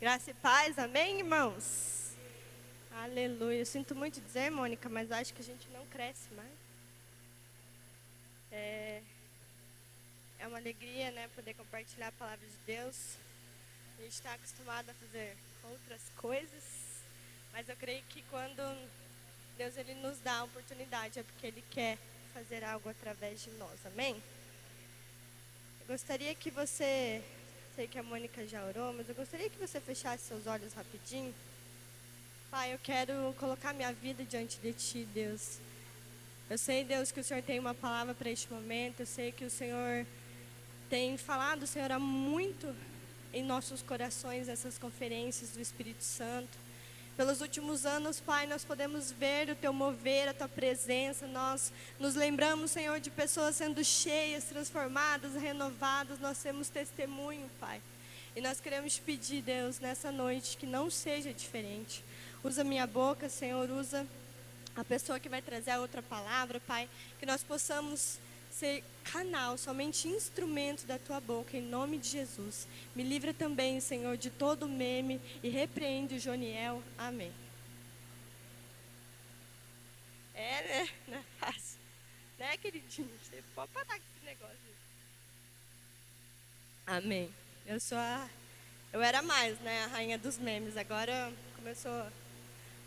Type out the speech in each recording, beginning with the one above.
Graça e paz, amém, irmãos? Aleluia. Eu sinto muito dizer, Mônica, mas acho que a gente não cresce mais. É uma alegria, né, poder compartilhar a palavra de Deus. A gente está acostumado a fazer outras coisas, mas eu creio que quando Deus ele nos dá a oportunidade é porque Ele quer fazer algo através de nós, amém? Eu gostaria que você, sei que a Mônica já orou, mas eu gostaria que você fechasse seus olhos rapidinho. Pai, eu quero colocar minha vida diante de Ti, Deus. Eu sei, Deus, que o Senhor tem uma palavra para este momento. Eu sei que o Senhor tem falado, Senhor, há muito em nossos corações, essas conferências do Espírito Santo. Pelos últimos anos, Pai, nós podemos ver o Teu mover, a Tua presença. Nós nos lembramos, Senhor, de pessoas sendo cheias, transformadas, renovadas. Nós temos testemunho, Pai. E nós queremos te pedir, Deus, nessa noite, que não seja diferente. Usa minha boca, Senhor, usa a pessoa que vai trazer a outra palavra, Pai. Que nós possamos ser canal, somente instrumento da Tua boca, em nome de Jesus. Me livra também, Senhor, de todo meme e repreende o Joniel. Amém. Né? Não é fácil. Né, queridinho? Você pode parar com esse negócio. Amém. Eu era mais, né, a rainha dos memes. Agora começou o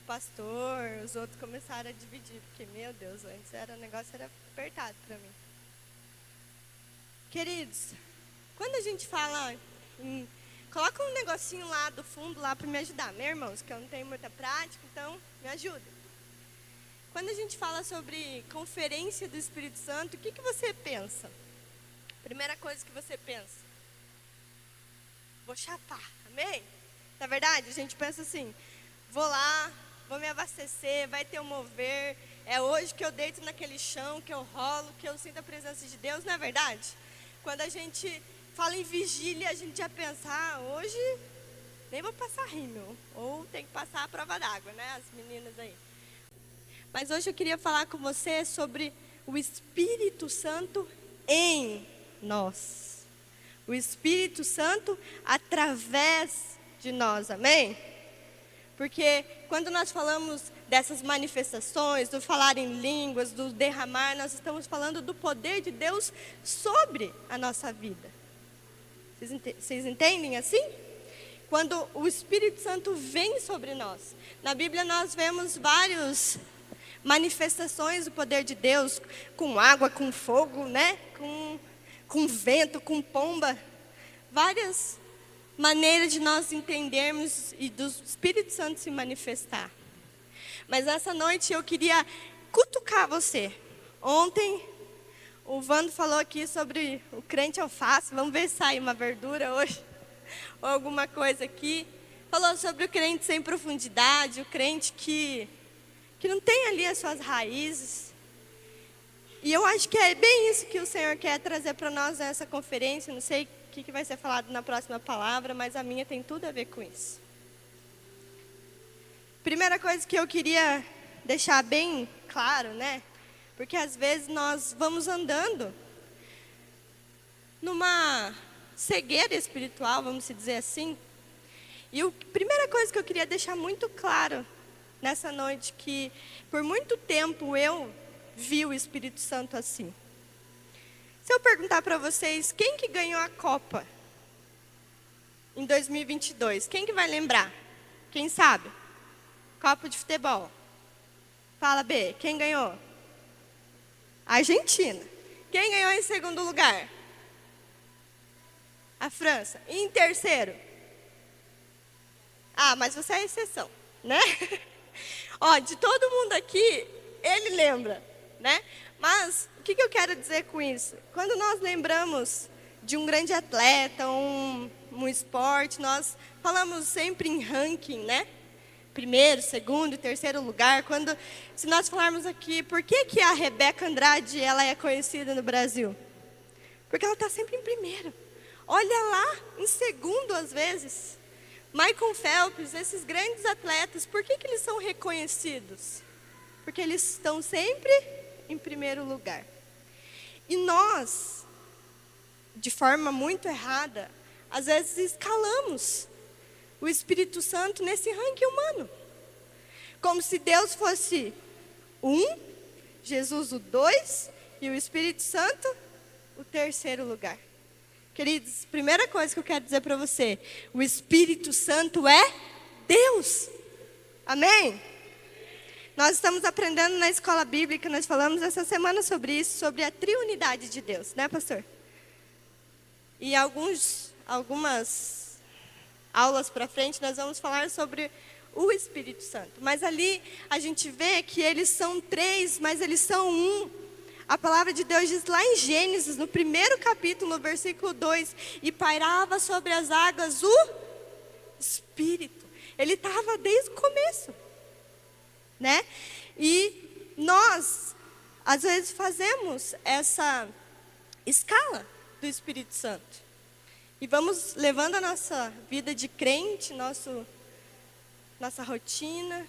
pastor, os outros começaram a dividir. Porque, meu Deus, antes o negócio era apertado para mim. Queridos, quando a gente fala coloca um negocinho lá do fundo lá para me ajudar, meus irmãos, que eu não tenho muita prática, então me ajuda. Quando a gente fala sobre conferência do Espírito Santo, o que você pensa? Primeira coisa que você pensa: vou chapar, amém? Na verdade, a gente pensa assim: vou lá, vou me abastecer, vai ter um mover, é hoje que eu deito naquele chão, que eu rolo, que eu sinto a presença de Deus, não é verdade? Quando a gente fala em vigília, a gente já pensa, hoje nem vou passar rímel, ou tem que passar a prova d'água, né, as meninas aí. Mas hoje eu queria falar com você sobre o Espírito Santo em nós. O Espírito Santo através de nós, amém? Porque quando nós falamos dessas manifestações, do falar em línguas, do derramar, nós estamos falando do poder de Deus sobre a nossa vida. Vocês entendem assim? Quando o Espírito Santo vem sobre nós. Na Bíblia nós vemos várias manifestações do poder de Deus, com água, com fogo, né? Com vento, com pomba. Várias maneiras de nós entendermos e do Espírito Santo se manifestar. Mas essa noite eu queria cutucar você. Ontem o Vando falou aqui sobre o crente alface. Vamos ver se sai uma verdura hoje ou alguma coisa aqui. Falou sobre o crente sem profundidade, o crente que não tem ali as suas raízes. E eu acho que é bem isso que o Senhor quer trazer para nós nessa conferência. Não sei o que vai ser falado na próxima palavra, mas a minha tem tudo a ver com isso. Primeira coisa que eu queria deixar bem claro, né? Porque às vezes nós vamos andando numa cegueira espiritual, vamos dizer assim. E a primeira coisa que eu queria deixar muito claro nessa noite, que por muito tempo eu vi o Espírito Santo assim. Se eu perguntar para vocês, quem que ganhou a Copa em 2022? Quem que vai lembrar? Quem sabe? Copa de futebol. Fala, B. Quem ganhou? Argentina. Quem ganhou em segundo lugar? A França. E em terceiro? Mas você é a exceção, né? De todo mundo aqui, ele lembra, né? Mas o que eu quero dizer com isso? Quando nós lembramos de um grande atleta, um esporte, nós falamos sempre em ranking, né? Primeiro, segundo e terceiro lugar. Se nós falarmos aqui, por que a Rebeca Andrade ela é conhecida no Brasil? Porque ela está sempre em primeiro. Olha lá, em segundo às vezes. Michael Phelps, esses grandes atletas, por que eles são reconhecidos? Porque eles estão sempre em primeiro lugar. E nós, de forma muito errada, às vezes escalamos o Espírito Santo nesse ranking humano. Como se Deus fosse um, Jesus o 2 e o Espírito Santo o terceiro lugar. Queridos, primeira coisa que eu quero dizer para você, o Espírito Santo é Deus. Amém? Nós estamos aprendendo na escola bíblica, nós falamos essa semana sobre isso, sobre a triunidade de Deus, né, pastor? E algumas aulas para frente nós vamos falar sobre o Espírito Santo. Mas ali a gente vê que eles são três, mas eles são um. A palavra de Deus diz lá em Gênesis, no primeiro capítulo, no versículo 2, e pairava sobre as águas o Espírito. Ele estava desde o começo, né? E nós, às vezes, fazemos essa escala do Espírito Santo. E vamos levando a nossa vida de crente, nossa rotina.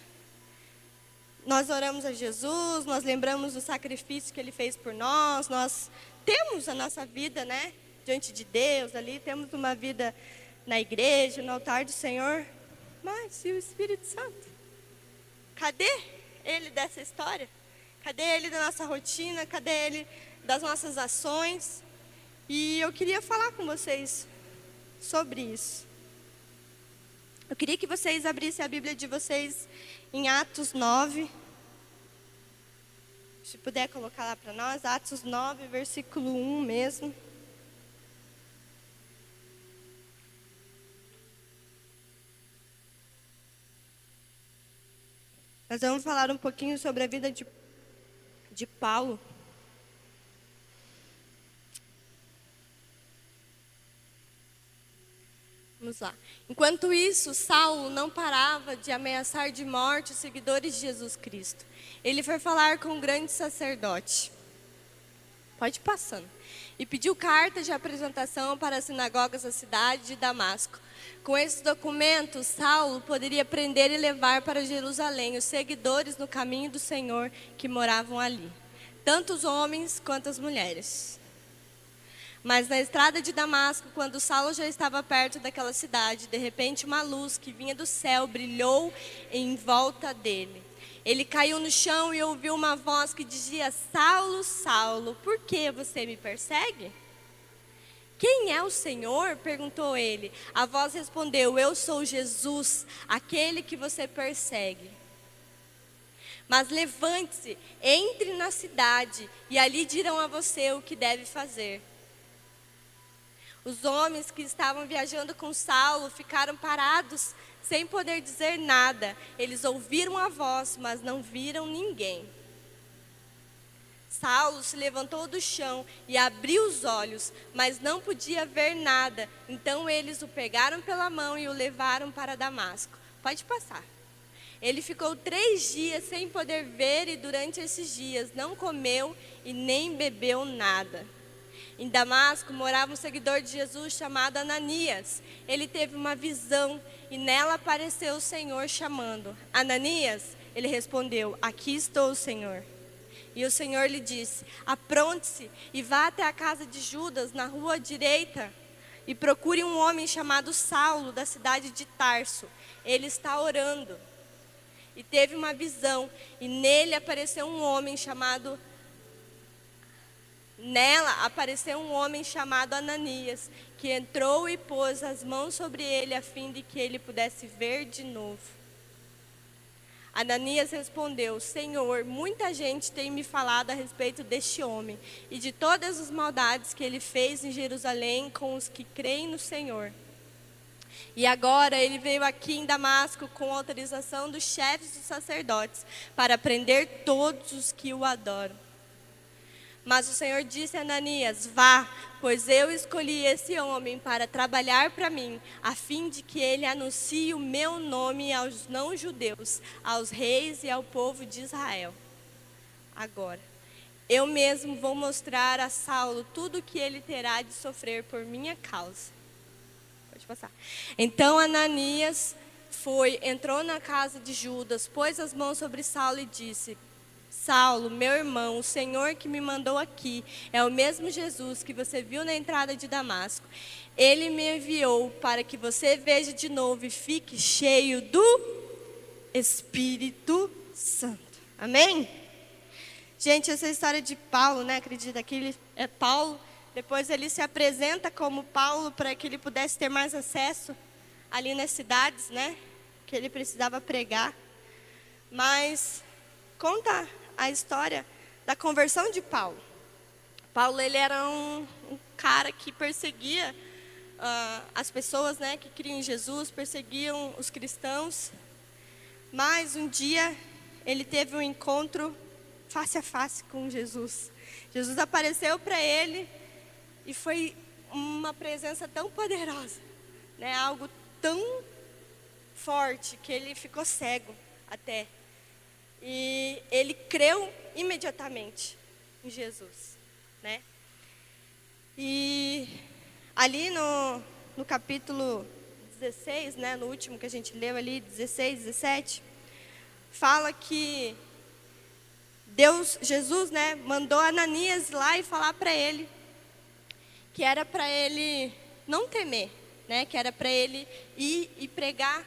Nós oramos a Jesus, nós lembramos do sacrifício que Ele fez por nós. Nós temos a nossa vida, né, diante de Deus ali. Temos uma vida na igreja, no altar do Senhor. Mas e o Espírito Santo? Cadê Ele dessa história? Cadê Ele da nossa rotina? Cadê Ele das nossas ações? E eu queria falar com vocês sobre isso. Eu queria que vocês abrissem a Bíblia de vocês em Atos 9. Se puder colocar lá para nós, Atos 9, versículo 1 mesmo. Nós vamos falar um pouquinho sobre a vida de Paulo. Vamos lá. Enquanto isso, Saulo não parava de ameaçar de morte os seguidores de Jesus Cristo. Ele foi falar com o grande sacerdote. Pode ir passando. E pediu carta de apresentação para as sinagogas da cidade de Damasco. Com esses documentos, Saulo poderia prender e levar para Jerusalém os seguidores no caminho do Senhor que moravam ali, tanto os homens quanto as mulheres. Mas na estrada de Damasco, quando Saulo já estava perto daquela cidade, de repente uma luz que vinha do céu brilhou em volta dele. Ele caiu no chão e ouviu uma voz que dizia: Saulo, Saulo, por que você me persegue? Quem é o Senhor? Perguntou ele. A voz respondeu: eu sou Jesus, aquele que você persegue. Mas levante-se, entre na cidade e ali dirão a você o que deve fazer. Os homens que estavam viajando com Saulo ficaram parados, sem poder dizer nada. Eles ouviram a voz, mas não viram ninguém. Saulo se levantou do chão e abriu os olhos, mas não podia ver nada. Então eles o pegaram pela mão e o levaram para Damasco. Pode passar. Ele ficou 3 dias sem poder ver e durante esses dias não comeu e nem bebeu nada. Em Damasco morava um seguidor de Jesus chamado Ananias. Ele teve uma visão e nela apareceu o Senhor chamando: Ananias? Ele respondeu: aqui estou, Senhor. E o Senhor lhe disse: apronte-se e vá até a casa de Judas, na rua direita, e procure um homem chamado Saulo, da cidade de Tarso. Ele está orando. E teve uma visão, e nele apareceu um homem chamado Nela apareceu um homem chamado Ananias, que entrou e pôs as mãos sobre ele, a fim de que ele pudesse ver de novo. Ananias respondeu: Senhor, muita gente tem me falado a respeito deste homem e de todas as maldades que ele fez em Jerusalém com os que creem no Senhor. E agora ele veio aqui em Damasco com autorização dos chefes dos sacerdotes para prender todos os que o adoram. Mas o Senhor disse a Ananias: vá, pois eu escolhi esse homem para trabalhar para mim, a fim de que ele anuncie o meu nome aos não-judeus, aos reis e ao povo de Israel. Agora, eu mesmo vou mostrar a Saulo tudo o que ele terá de sofrer por minha causa. Pode passar. Então Ananias entrou na casa de Judas, pôs as mãos sobre Saulo e disse: Saulo, meu irmão, o Senhor que me mandou aqui é o mesmo Jesus que você viu na entrada de Damasco. Ele me enviou para que você veja de novo e fique cheio do Espírito Santo. Amém? Gente, essa história de Paulo, né? Acredita que ele é Paulo. Depois ele se apresenta como Paulo para que ele pudesse ter mais acesso ali nas cidades, né? Que ele precisava pregar. Mas conta a história da conversão de Paulo. Paulo, ele era um cara que perseguia as pessoas, né, que criam em Jesus, perseguiam os cristãos. Mas um dia ele teve um encontro face a face com Jesus. Jesus apareceu para ele e foi uma presença tão poderosa, né, algo tão forte que ele ficou cego até. E ele creu imediatamente em Jesus, né? E ali no capítulo 16, né, no último que a gente leu ali, 16, 17, fala que Jesus, né, mandou Ananias lá e falar para ele que era para ele não temer, né, que era para ele ir e pregar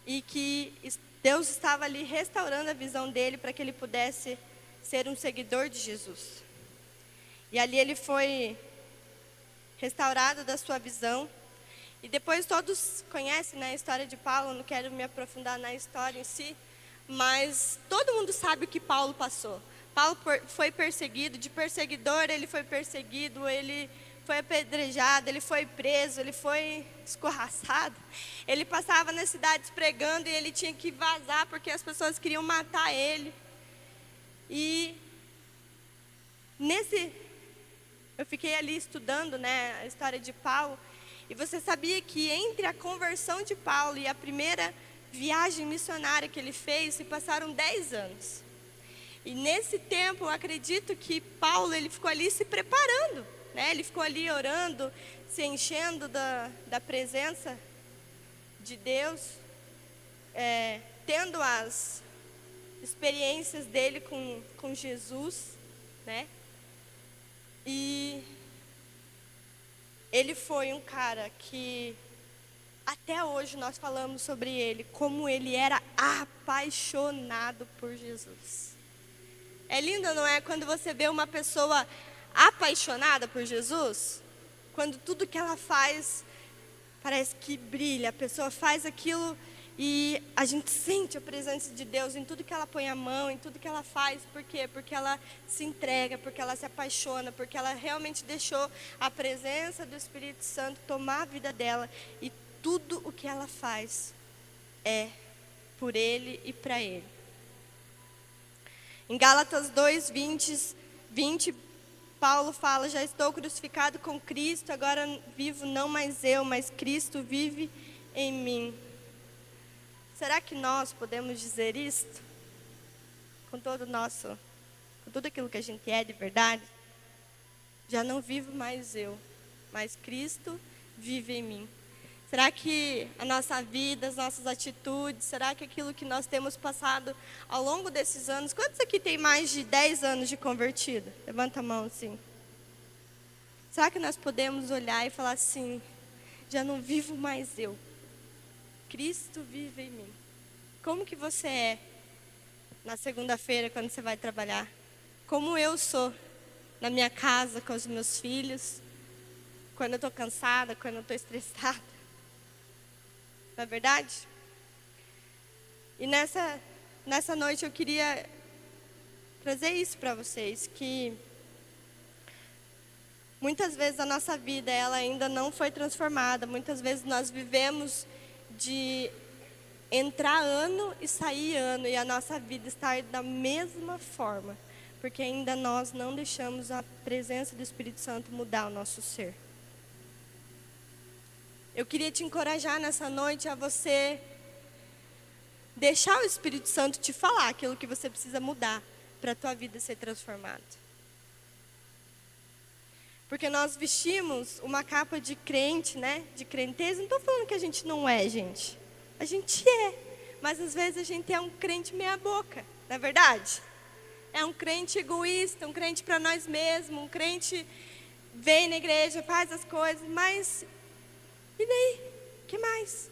e que Deus estava ali restaurando a visão dele para que ele pudesse ser um seguidor de Jesus. E ali ele foi restaurado da sua visão. E depois todos conhecem, né, a história de Paulo, não quero me aprofundar na história em si, mas todo mundo sabe o que Paulo passou. Paulo foi perseguido, de perseguidor ele foi perseguido, ele foi apedrejado, ele foi preso, ele foi escorraçado. Ele passava nas cidades pregando e ele tinha que vazar porque as pessoas queriam matar ele. E eu fiquei ali estudando, né, a história de Paulo. E você sabia que entre a conversão de Paulo e a primeira viagem missionária que ele fez, se passaram 10 anos. E nesse tempo, eu acredito que Paulo ele ficou ali se preparando, né? Ele ficou ali orando, se enchendo da presença de Deus, tendo as experiências dele com Jesus, né? E ele foi um cara que até hoje nós falamos sobre ele, como ele era apaixonado por Jesus. É lindo, não é? Quando você vê uma pessoa apaixonada por Jesus, quando tudo que ela faz parece que brilha, a pessoa faz aquilo e a gente sente a presença de Deus em tudo que ela põe a mão, em tudo que ela faz. Por quê? Porque ela se entrega, porque ela se apaixona, porque ela realmente deixou a presença do Espírito Santo tomar a vida dela. E tudo o que ela faz é por Ele e para Ele. Em Gálatas 2, 20, Paulo fala: já estou crucificado com Cristo, agora vivo não mais eu, mas Cristo vive em mim. Será que nós podemos dizer isto? Com tudo aquilo que a gente é de verdade? Já não vivo mais eu, mas Cristo vive em mim. Será que a nossa vida, as nossas atitudes, será que aquilo que nós temos passado ao longo desses anos, quantos aqui tem mais de 10 anos de convertido? Levanta a mão assim. Será que nós podemos olhar e falar assim: já não vivo mais eu, Cristo vive em mim? Como que você é na segunda-feira quando você vai trabalhar? Como eu sou na minha casa com os meus filhos, quando eu estou cansada, quando eu estou estressada? Não é verdade? E nessa noite eu queria trazer isso para vocês, que muitas vezes a nossa vida ela ainda não foi transformada. Muitas vezes nós vivemos de entrar ano e sair ano, e a nossa vida estar da mesma forma, porque ainda nós não deixamos a presença do Espírito Santo mudar o nosso ser. Eu queria te encorajar nessa noite a você deixar o Espírito Santo te falar aquilo que você precisa mudar para a tua vida ser transformada. Porque nós vestimos uma capa de crente, né? De crenteza. Não estou falando que a gente não é, gente. A gente é. Mas às vezes a gente é um crente meia boca, não é verdade? é um crente egoísta, um crente para nós mesmos, um crente vem na igreja, faz as coisas, mas e daí? O que mais?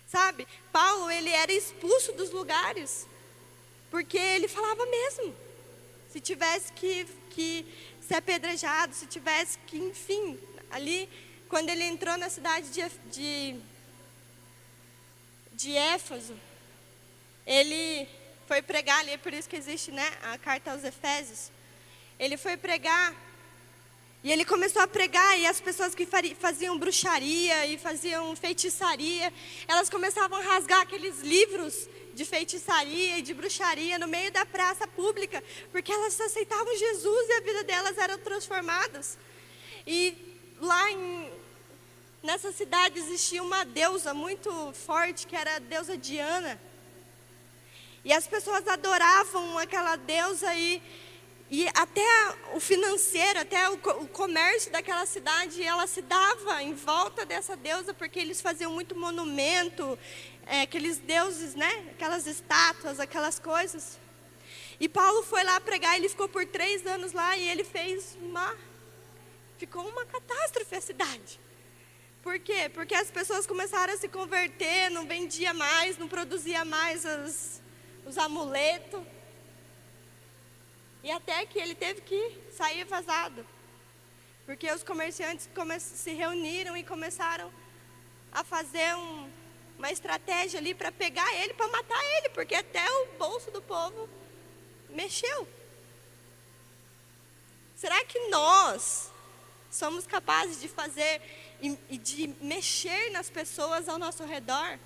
Sabe, Paulo, ele era expulso dos lugares, porque ele falava mesmo. Se tivesse que ser apedrejado, se tivesse que, enfim, ali, quando ele entrou na cidade de Éfeso, ele foi pregar ali, é por isso que existe, né, a carta aos Efésios. Ele foi pregar, e ele começou a pregar, e as pessoas que faziam bruxaria e faziam feitiçaria, elas começavam a rasgar aqueles livros de feitiçaria e de bruxaria no meio da praça pública, porque elas aceitavam Jesus e a vida delas era transformada. E lá nessa cidade existia uma deusa muito forte, que era a deusa Diana. E as pessoas adoravam aquela deusa e até o financeiro, até o comércio daquela cidade, ela se dava em volta dessa deusa, porque eles faziam muito monumento, aqueles deuses, né? Aquelas estátuas, aquelas coisas. E Paulo foi lá pregar, ele ficou por 3 anos lá e ele ficou uma catástrofe a cidade. Por quê? Porque as pessoas começaram a se converter, não vendia mais, não produzia mais os amuletos. E até que ele teve que sair vazado. Porque os comerciantes se reuniram e começaram a fazer uma estratégia ali para pegar ele, para matar ele. Porque até o bolso do povo mexeu. Será que nós somos capazes de fazer e de mexer nas pessoas ao nosso redor?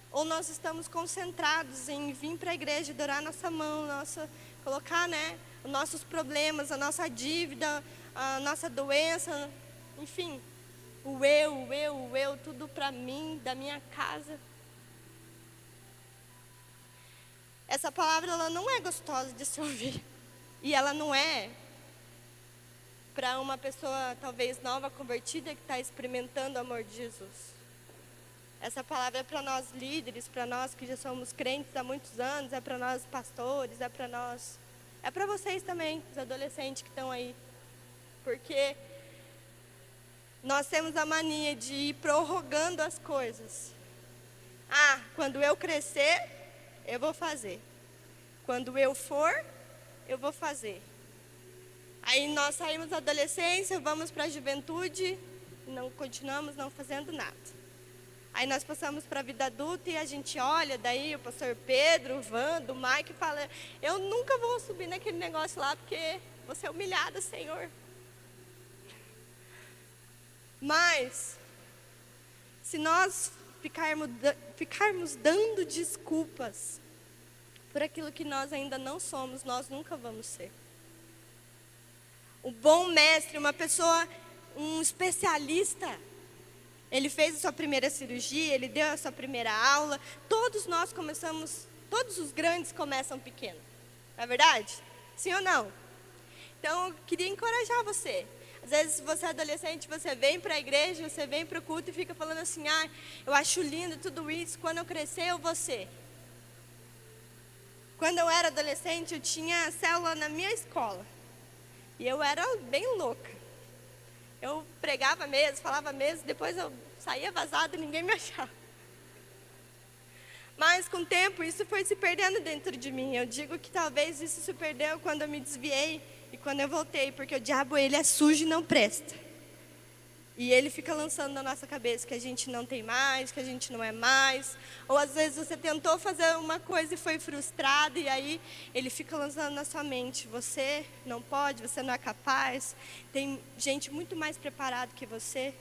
Ou nós estamos concentrados em vir para a igreja, adorar nossa mão, colocar, né, os nossos problemas, a nossa dívida, a nossa doença, enfim, o eu, tudo para mim, da minha casa. Essa palavra, ela não é gostosa de se ouvir. E ela não é para uma pessoa talvez nova, convertida, que está experimentando o amor de Jesus. Essa palavra é para nós líderes, para nós que já somos crentes há muitos anos, é para nós pastores, é para nós, é para vocês também, os adolescentes que estão aí. Porque nós temos a mania de ir prorrogando as coisas. Quando eu crescer, eu vou fazer. Quando eu for, eu vou fazer. Aí nós saímos da adolescência, vamos para a juventude, continuamos não fazendo nada. Aí nós passamos para a vida adulta e a gente olha, daí o pastor Pedro, o Wanda, o Mike fala, eu nunca vou subir naquele negócio lá, porque vou ser humilhada, Senhor. Mas, se nós ficarmos dando desculpas por aquilo que nós ainda não somos, nós nunca vamos ser. O bom mestre, uma pessoa, um especialista, ele fez a sua primeira cirurgia, ele deu a sua primeira aula. Todos nós começamos, todos os grandes começam pequeno. Não é verdade? Sim ou não? Então, eu queria encorajar você. Às vezes, você é adolescente, você vem para a igreja, você vem para o culto e fica falando assim, eu acho lindo tudo isso, quando eu crescer eu vou ser. Quando eu era adolescente, eu tinha célula na minha escola. E eu era bem louca. Eu pregava mesmo, falava mesmo, depois eu saía vazada e ninguém me achava. Mas com o tempo isso foi se perdendo dentro de mim. Eu digo que talvez isso se perdeu quando eu me desviei e quando eu voltei, porque o diabo, ele é sujo e não presta. E ele fica lançando na nossa cabeça que a gente não tem mais, que a gente não é mais. Ou às vezes você tentou fazer uma coisa e foi frustrado, e aí ele fica lançando na sua mente, você não pode, você não é capaz, tem gente muito mais preparada que você.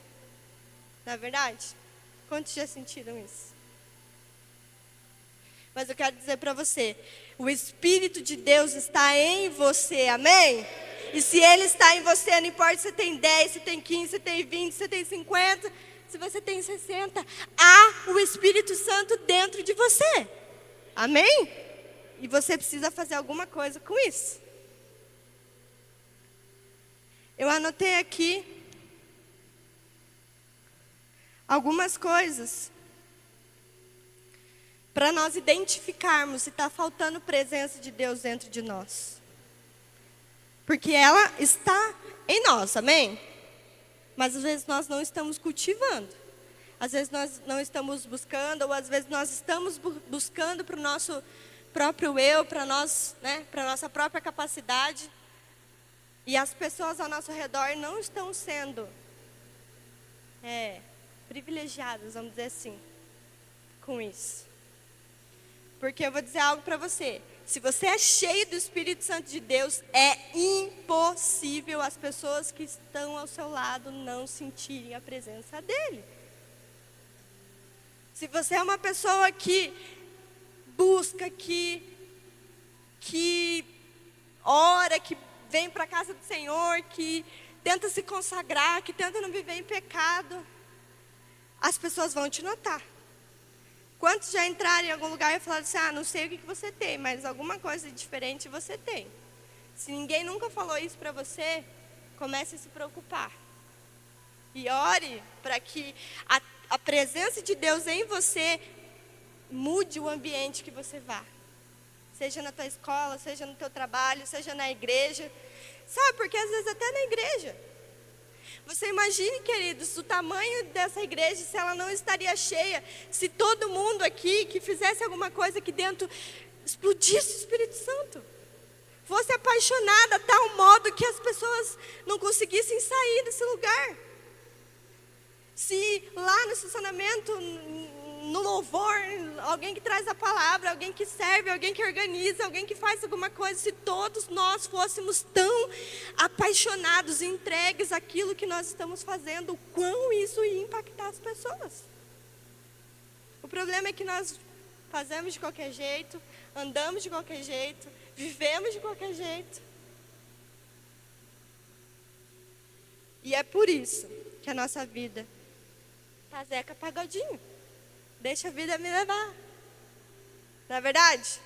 Não é verdade? Quantos já sentiram isso? Mas eu quero dizer para você, o Espírito de Deus está em você, amém? E se Ele está em você, não importa se você tem 10, se tem 15, se tem 20, se tem 50, se você tem 60, há o Espírito Santo dentro de você, amém? E você precisa fazer alguma coisa com isso. Eu anotei aqui algumas coisas para nós identificarmos se está faltando presença de Deus dentro de nós. Porque ela está em nós, amém? Mas às vezes nós não estamos cultivando. Às vezes nós não estamos buscando, ou às vezes nós estamos buscando para o nosso próprio eu, para nós, né, para a nossa própria capacidade. E as pessoas ao nosso redor não estão sendo privilegiadas, vamos dizer assim, com isso. Porque eu vou dizer algo para você. Se você é cheio do Espírito Santo de Deus, é impossível as pessoas que estão ao seu lado não sentirem a presença dele. Se você é uma pessoa que busca, que ora, que vem para a casa do Senhor, que tenta se consagrar, que tenta não viver em pecado, as pessoas vão te notar. Quantos já entraram em algum lugar e falaram assim, não sei o que você tem, mas alguma coisa diferente você tem. Se ninguém nunca falou isso para você, comece a se preocupar. E ore para que a presença de Deus em você mude o ambiente que você vá. Seja na tua escola, seja no teu trabalho, seja na igreja. Sabe, porque às vezes até na igreja. Você imagine, queridos, o tamanho dessa igreja, se ela não estaria cheia, se todo mundo aqui que fizesse alguma coisa aqui dentro, explodisse o Espírito Santo. Fosse apaixonada a tal modo que as pessoas não conseguissem sair desse lugar. Se lá no estacionamento, no louvor, alguém que traz a palavra, alguém que serve, alguém que organiza, alguém que faz alguma coisa, se todos nós fôssemos tão apaixonados e entregues àquilo que nós estamos fazendo, o quão isso ia impactar as pessoas. O problema é que nós fazemos de qualquer jeito, andamos de qualquer jeito, vivemos de qualquer jeito. E é por isso que a nossa vida tá Zeca Pagodinho. Deixa a vida me levar. Não é verdade?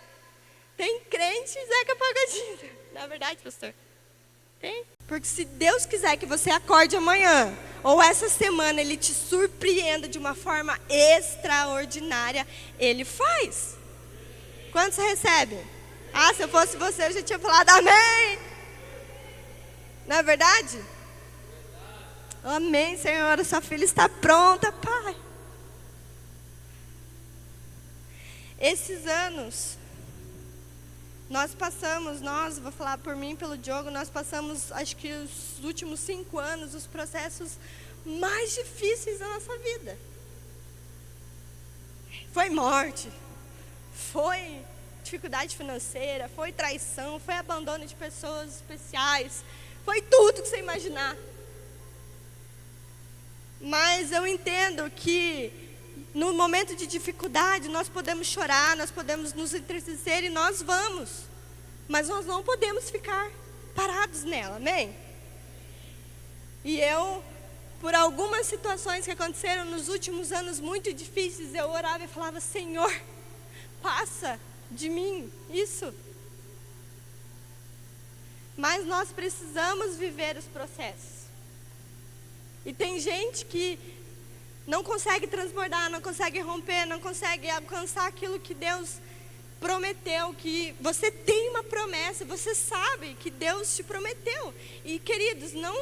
Tem crente Zeca Pagodinho. Não é verdade, pastor? Tem. Porque se Deus quiser que você acorde amanhã, ou essa semana, Ele te surpreenda de uma forma extraordinária, Ele faz. Quantos recebem? Se eu fosse você, eu já tinha falado amém. Não é verdade? Amém, Senhor. Sua filha está pronta, Pai. Esses anos, vou falar por mim, pelo Diogo, nós passamos, acho que os últimos 5 anos, os processos mais difíceis da nossa vida. Foi morte, foi dificuldade financeira, foi traição, foi abandono de pessoas especiais, foi tudo que você imaginar. Mas eu entendo que no momento de dificuldade, nós podemos chorar, nós podemos nos entristecer e nós vamos. Mas nós não podemos ficar parados nela, amém? E eu, por algumas situações que aconteceram nos últimos anos muito difíceis, eu orava e falava, Senhor, passa de mim isso. Mas nós precisamos viver os processos. E tem gente que não consegue transbordar, não consegue romper, não consegue alcançar aquilo que Deus prometeu, que você tem uma promessa, você sabe que Deus te prometeu. E queridos, não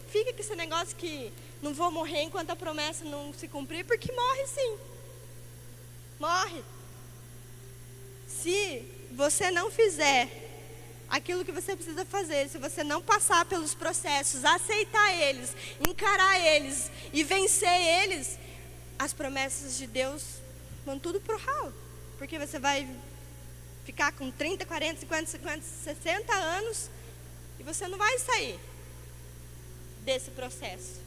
fica com esse negócio que não vou morrer enquanto a promessa não se cumprir, porque morre sim. Morre. Se você não fizer aquilo que você precisa fazer, se você não passar pelos processos, aceitar eles, encarar eles e vencer eles, as promessas de Deus vão tudo pro ralo. Porque você vai ficar com 30, 40, 50, 60 anos e você não vai sair desse processo.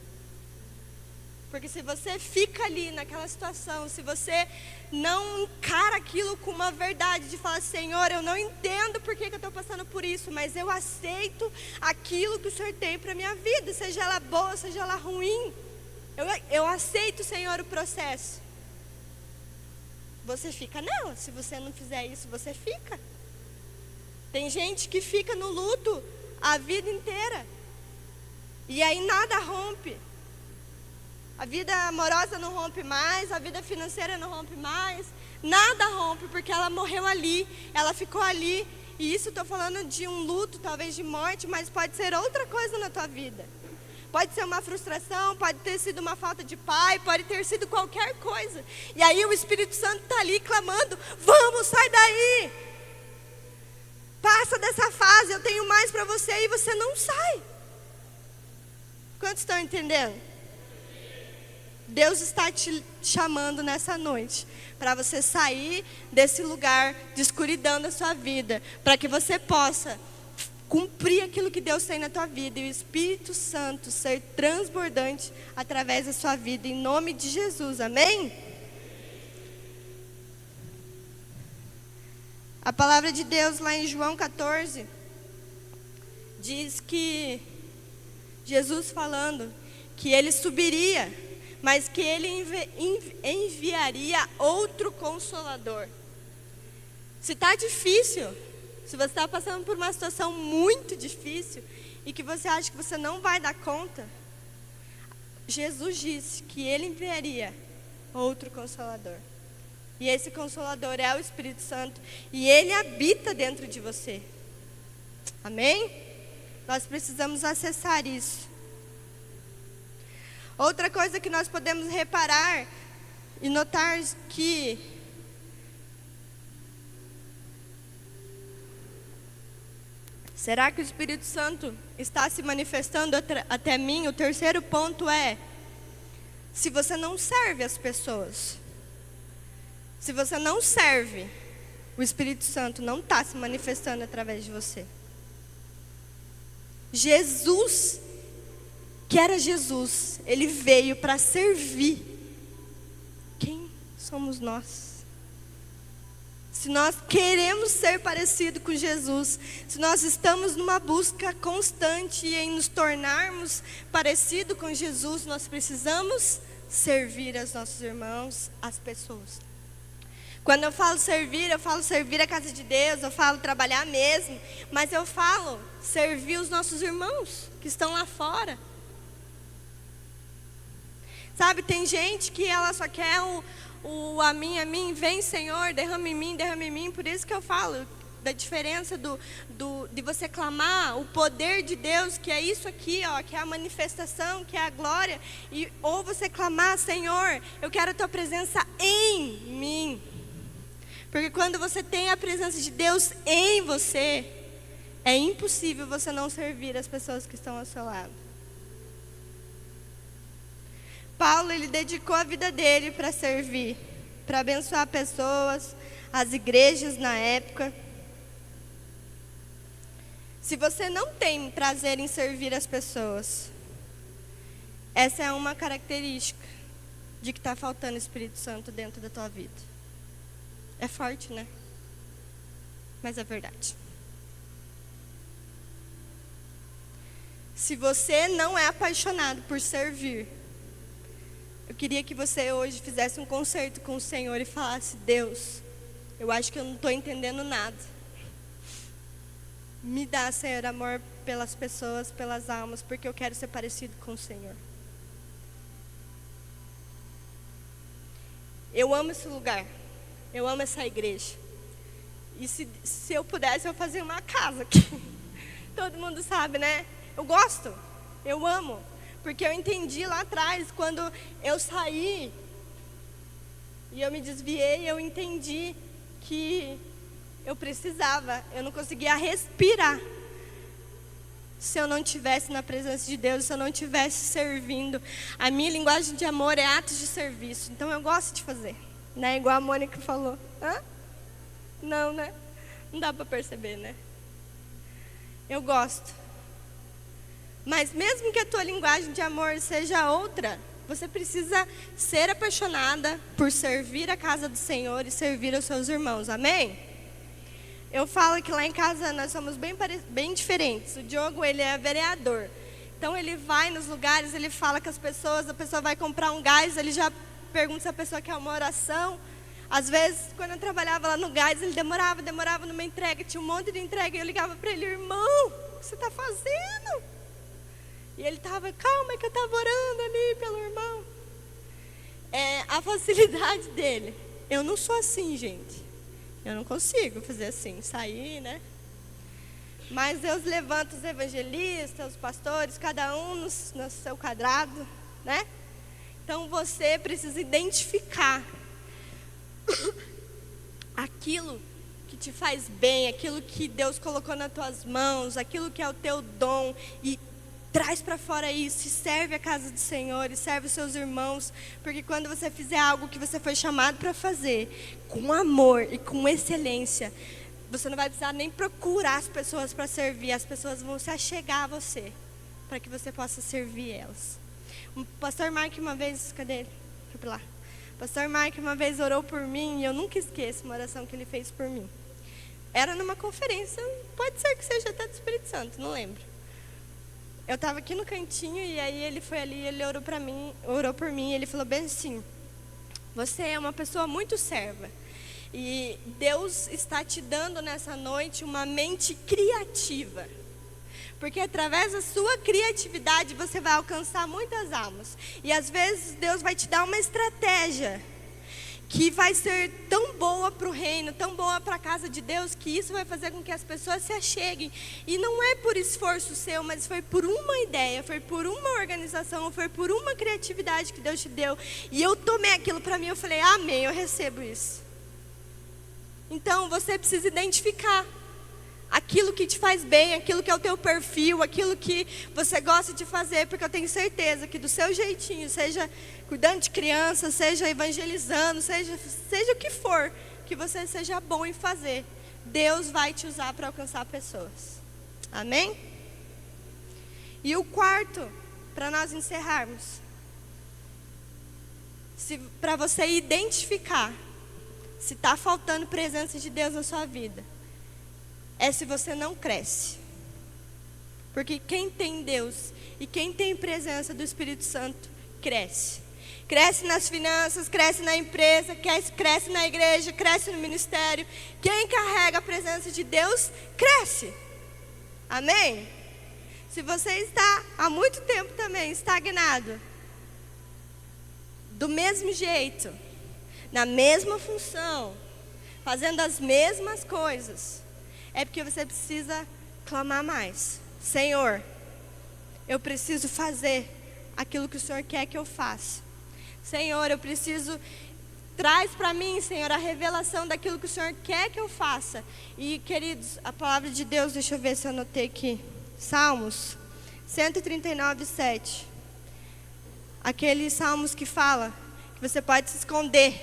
Porque se você fica ali naquela situação, se você não encara aquilo com uma verdade, de falar, Senhor, eu não entendo por que eu estou passando por isso, mas eu aceito aquilo que o Senhor tem para a minha vida, seja ela boa, seja ela ruim. Eu aceito, Senhor, o processo. Você fica nela. Se você não fizer isso, você fica. Tem gente que fica no luto a vida inteira. E aí nada rompe. A vida amorosa não rompe mais, a vida financeira não rompe mais. Nada rompe, porque ela morreu ali, ela ficou ali. E isso estou falando de um luto, talvez de morte, mas pode ser outra coisa na tua vida. Pode ser uma frustração, pode ter sido uma falta de pai, pode ter sido qualquer coisa. E aí o Espírito Santo está ali clamando, vamos, sai daí. Passa dessa fase, eu tenho mais para você, e você não sai. Quantos estão entendendo? Deus está te chamando nessa noite para você sair desse lugar de escuridão da sua vida, para que você possa cumprir aquilo que Deus tem na tua vida e o Espírito Santo ser transbordante através da sua vida, em nome de Jesus, amém? A palavra de Deus lá em João 14 diz que Jesus falando que ele subiria, mas que ele enviaria outro Consolador. Se está difícil, se você está passando por uma situação muito difícil e que você acha que você não vai dar conta, Jesus disse que ele enviaria outro Consolador. E esse Consolador é o Espírito Santo e ele habita dentro de você. Amém? Nós precisamos acessar isso. Outra coisa que nós podemos reparar e notar que será que o Espírito Santo está se manifestando até mim? O terceiro ponto é, se você não serve as pessoas, se você não serve, o Espírito Santo não está se manifestando através de você. Jesus, que era Jesus, ele veio para servir. Quem somos nós? Se nós queremos ser parecido com Jesus, se nós estamos numa busca constante em nos tornarmos parecido com Jesus, nós precisamos servir aos nossos irmãos, as pessoas. Quando eu falo servir a casa de Deus, eu falo trabalhar mesmo, mas eu falo servir os nossos irmãos que estão lá fora. Sabe, tem gente que ela só quer a mim, vem Senhor, derrama em mim, por isso que eu falo da diferença de você clamar o poder de Deus, que é isso aqui, ó, que é a manifestação, que é a glória, ou você clamar, Senhor, eu quero a tua presença em mim. Porque quando você tem a presença de Deus em você, é impossível você não servir as pessoas que estão ao seu lado. Paulo, ele dedicou a vida dele para servir, para abençoar pessoas, as igrejas na época. Se você não tem prazer em servir as pessoas, essa é uma característica de que está faltando o Espírito Santo dentro da tua vida. É forte, né? Mas é verdade. Se você não é apaixonado por servir, eu queria que você hoje fizesse um concerto com o Senhor e falasse, Deus, eu acho que eu não estou entendendo nada. Me dá, Senhor, amor pelas pessoas, pelas almas, porque eu quero ser parecido com o Senhor. Eu amo esse lugar. Eu amo essa igreja. E se eu pudesse, eu fazia uma casa aqui. Todo mundo sabe, né? Eu gosto. Eu amo. Porque eu entendi lá atrás, quando eu saí e eu me desviei, eu entendi que eu precisava, eu não conseguia respirar se eu não estivesse na presença de Deus, se eu não estivesse servindo. A minha linguagem de amor é atos de serviço, então eu gosto de fazer. Não é igual a Mônica falou. Hã? Não, né? Não dá para perceber, né? Eu gosto. Mas mesmo que a tua linguagem de amor seja outra, você precisa ser apaixonada por servir a casa do Senhor e servir aos seus irmãos. Amém? Eu falo que lá em casa nós somos bem diferentes. O Diogo, ele é vereador. Então ele vai nos lugares, ele fala com as pessoas, a pessoa vai comprar um gás, ele já pergunta se a pessoa quer uma oração. Às vezes, quando eu trabalhava lá no gás, ele demorava numa entrega, tinha um monte de entrega, e eu ligava para ele, irmão, o que você está fazendo? E ele estava, calma, é que eu estava orando ali pelo irmão. a facilidade dele. Eu não sou assim, gente. Eu não consigo fazer assim, sair, né? Mas Deus levanta os evangelistas, os pastores, cada um no seu quadrado, né? Então você precisa identificar aquilo que te faz bem, aquilo que Deus colocou nas tuas mãos, aquilo que é o teu dom, e traz para fora isso, e serve a casa do Senhor, e serve os seus irmãos, porque quando você fizer algo que você foi chamado para fazer, com amor e com excelência, você não vai precisar nem procurar as pessoas para servir, as pessoas vão se achegar a você, para que você possa servir elas. O pastor Mark uma vez, cadê ele? Foi para lá. O pastor Mark uma vez orou por mim, e eu nunca esqueço uma oração que ele fez por mim. Era numa conferência, pode ser que seja até do Espírito Santo, não lembro. Eu estava aqui no cantinho, e aí ele foi ali, ele orou por mim, ele falou bem assim: você é uma pessoa muito serva, e Deus está te dando nessa noite uma mente criativa. Porque através da sua criatividade você vai alcançar muitas almas. E às vezes Deus vai te dar uma estratégia que vai ser tão boa para o reino, tão boa para a casa de Deus, que isso vai fazer com que as pessoas se acheguem. E não é por esforço seu, mas foi por uma ideia, foi por uma organização, foi por uma criatividade que Deus te deu. E eu tomei aquilo para mim, eu falei, amém, eu recebo isso. Então você precisa identificar aquilo que te faz bem, aquilo que é o teu perfil, aquilo que você gosta de fazer, porque eu tenho certeza que do seu jeitinho, seja cuidando de crianças, seja evangelizando, seja o que for, que você seja bom em fazer, Deus vai te usar para alcançar pessoas. Amém? E o quarto, para nós encerrarmos, para você identificar se está faltando presença de Deus na sua vida, é se você não cresce. Porque quem tem Deus e quem tem presença do Espírito Santo, cresce. Cresce nas finanças, cresce na empresa, cresce na igreja, cresce no ministério. Quem carrega a presença de Deus, cresce. Amém? Se você está há muito tempo também estagnado, do mesmo jeito, na mesma função, fazendo as mesmas coisas, é porque você precisa clamar mais. Senhor, eu preciso fazer aquilo que o Senhor quer que eu faça. Senhor, eu preciso, traz para mim, Senhor, a revelação daquilo que o Senhor quer que eu faça. E, queridos, a palavra de Deus, deixa eu ver se eu anotei aqui. Salmos 139, 7. Aqueles salmos que fala que você pode se esconder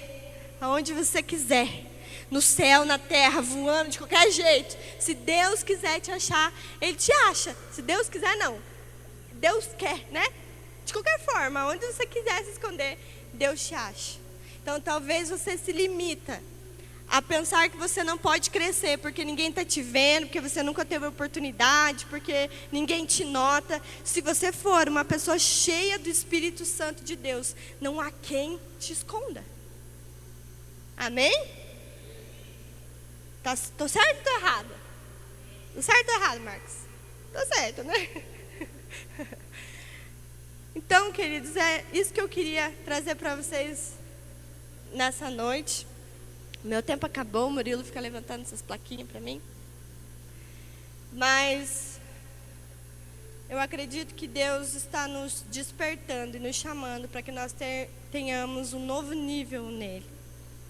aonde você quiser. No céu, na terra, voando, de qualquer jeito. Se Deus quiser te achar, Ele te acha. Se Deus quiser, não. Deus quer, né? De qualquer forma, onde você quiser se esconder, Deus te acha. Então, talvez você se limita a pensar que você não pode crescer, porque ninguém está te vendo, porque você nunca teve oportunidade, porque ninguém te nota. Se você for uma pessoa cheia do Espírito Santo de Deus, não há quem te esconda. Amém? Tô certo ou tô errado? Tô certo ou errado, Marcos? Tô certo, né? Então, queridos, é isso que eu queria trazer para vocês nessa noite. Meu tempo acabou, o Murilo fica levantando essas plaquinhas para mim. Mas eu acredito que Deus está nos despertando e nos chamando para que nós tenhamos um novo nível nele.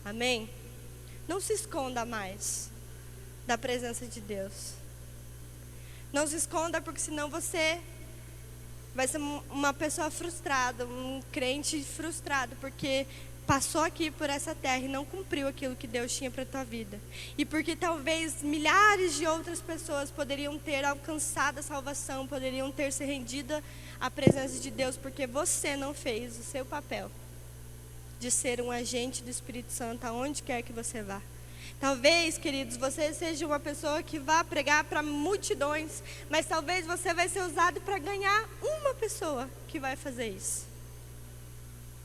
Amém? Não se esconda mais da presença de Deus. Não se esconda, porque senão você vai ser uma pessoa frustrada, um crente frustrado, porque passou aqui por essa terra e não cumpriu aquilo que Deus tinha para a tua vida. E porque talvez milhares de outras pessoas poderiam ter alcançado a salvação, poderiam ter se rendido à presença de Deus, porque você não fez o seu papel de ser um agente do Espírito Santo aonde quer que você vá. Talvez, queridos, você seja uma pessoa que vá pregar para multidões, mas talvez você vai ser usado para ganhar uma pessoa que vai fazer isso.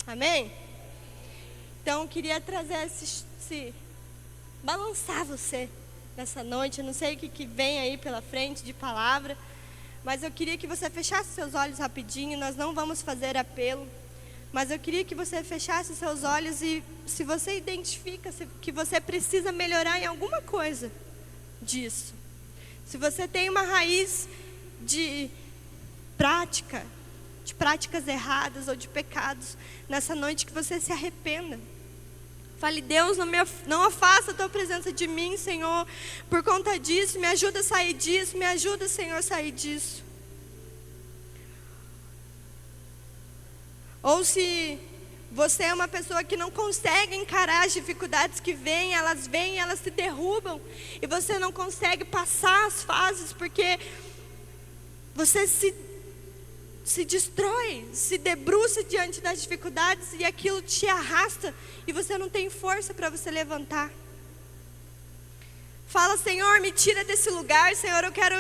Amém? Então, eu queria trazer balançar você nessa noite. Eu não sei o que vem aí pela frente de palavra, mas eu queria que você fechasse seus olhos rapidinho. Nós não vamos fazer apelo, Mas eu queria que você fechasse seus olhos e, se você identifica que você precisa melhorar em alguma coisa disso, se você tem uma raiz de práticas erradas ou de pecados, nessa noite que você se arrependa. Fale: Deus, não afasta a tua presença de mim, Senhor, por conta disso. Me ajuda a sair disso, me ajuda, Senhor, a sair disso. Ou se você é uma pessoa que não consegue encarar as dificuldades que vêm, elas se derrubam, e você não consegue passar as fases porque você se destrói, se debruça diante das dificuldades e aquilo te arrasta e você não tem força para você levantar. Fala: Senhor, me tira desse lugar, Senhor, eu quero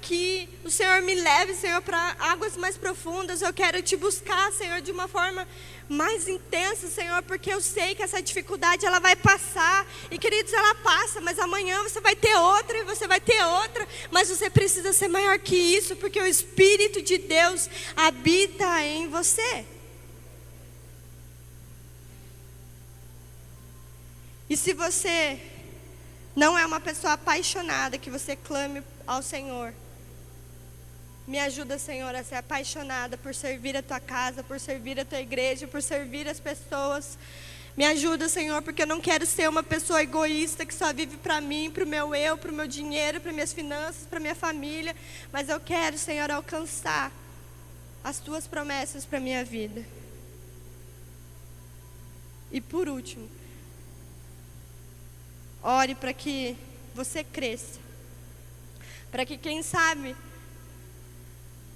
que o Senhor me leve, Senhor, para águas mais profundas. Eu quero te buscar, Senhor, de uma forma mais intensa, Senhor, porque eu sei que essa dificuldade ela vai passar. E, queridos, ela passa, mas amanhã você vai ter outra e você vai ter outra. Mas você precisa ser maior que isso, porque o Espírito de Deus habita em você. E se você não é uma pessoa apaixonada, que você clame ao Senhor: me ajuda, Senhor, a ser apaixonada por servir a tua casa, por servir a tua igreja, por servir as pessoas. Me ajuda, Senhor, porque eu não quero ser uma pessoa egoísta que só vive para mim, para o meu eu, para o meu dinheiro, para minhas finanças, para minha família. Mas eu quero, Senhor, alcançar as tuas promessas para minha vida. E por último, ore para que você cresça. Para que, quem sabe,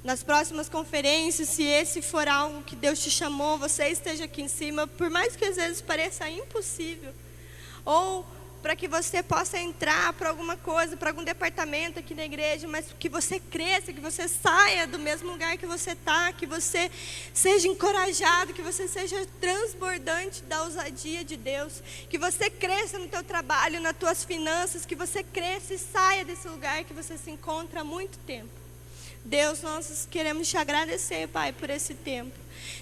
nas próximas conferências, se esse for algo que Deus te chamou, você esteja aqui em cima, por mais que às vezes pareça impossível. Ou para que você possa entrar para alguma coisa, para algum departamento aqui na igreja, mas que você cresça, que você saia do mesmo lugar que você está, que você seja encorajado, que você seja transbordante da ousadia de Deus, que você cresça no teu trabalho, nas tuas finanças, que você cresça e saia desse lugar que você se encontra há muito tempo. Deus, nós queremos te agradecer, Pai, por esse tempo.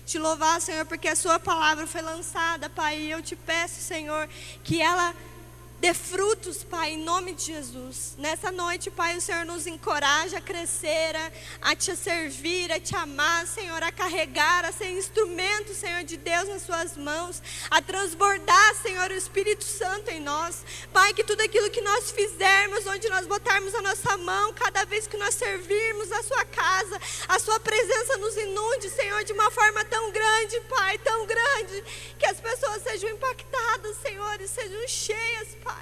Te louvar, Senhor, porque a sua palavra foi lançada, Pai, e eu te peço, Senhor, que ela dê frutos, Pai, em nome de Jesus. Nessa noite, Pai, o Senhor nos encoraja a crescer, a te servir, a te amar, Senhor, a carregar, a ser instrumento, Senhor, de Deus nas suas mãos, a transbordar, Senhor, o Espírito Santo em nós. Pai, que tudo aquilo que nós fizermos, onde nós botarmos a nossa mão, cada vez que nós servirmos a sua casa, a sua presença nos inunde, Senhor, de uma forma tão grande, Pai, tão grande, que as pessoas sejam impactadas, Senhor, e sejam cheias, Pai.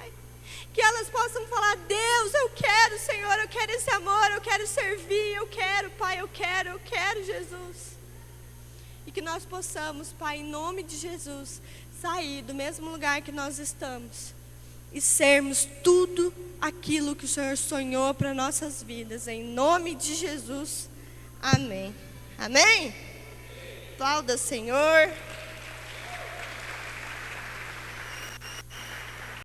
Que elas possam falar: Deus, eu quero, Senhor, eu quero esse amor, eu quero servir, eu quero, Pai, eu quero, Jesus. E que nós possamos, Pai, em nome de Jesus, sair do mesmo lugar que nós estamos e sermos tudo aquilo que o Senhor sonhou para nossas vidas, em nome de Jesus, amém. Amém? Aplauda, Senhor.